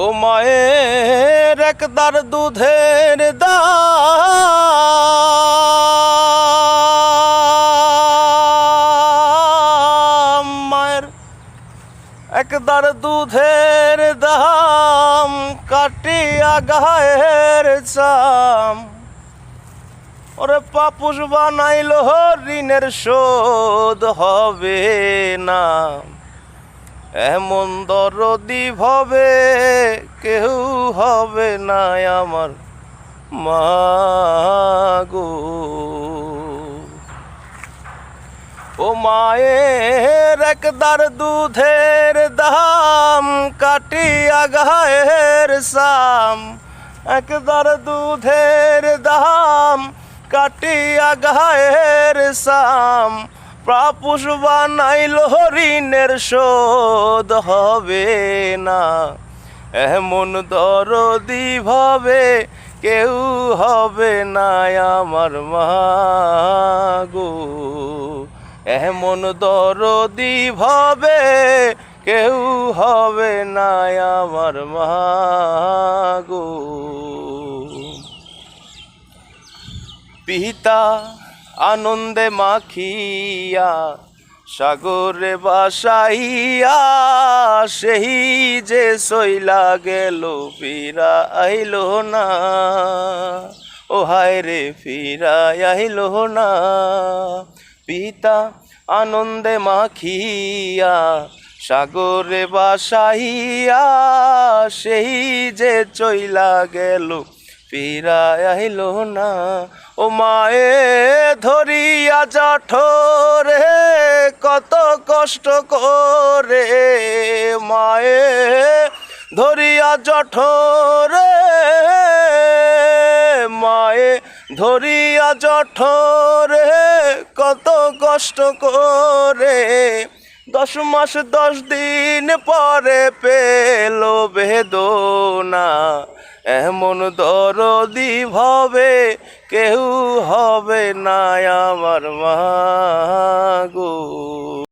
ও মায়ের একদার দুধের দাম, মায়ের একদার দুধের দাম কাটিয়া গায়ের চাম। ওরে পাপুস বানাইল ঋণের শোধ হবে না, এমন দরদি ভাবে কেউ হবে না আমার মাগো। ও মায়ের একদার দুধের দাম কাটিয়া গায়ের চাম, একদার দুধের দাম কাটিয়া গায়ের চাম। পাপুস বানাইল ঋণের শোধ হবে না, এমন দরদি ভাবে কেউ হবে না আমার মাগো। এমন দরদি ভাবে কেউ হবে না আমার মাগো। পিতা আনন্দে মাখিয়া সাগরে বাসাইয়া, সেই যে সইলা গেল ফিরা আইল না। ও হায় রে ফিরা আইল না। পিতা আনন্দে মাখিয়া সাগরে বাসাইয়া, সেই যে চইলা গেল ফিরা আইল না। ও মায়ে ধরিয়া জঠরে কত কষ্ট করে, মায়ে ধরিয়া জঠরে, মায়ে ধরিয়া জঠরে কত কষ্ট করে। 10 মাস 10 দিন পরে পেল বেদনা, এমন দরদি ভাবে কেউ হবে না আমার মা।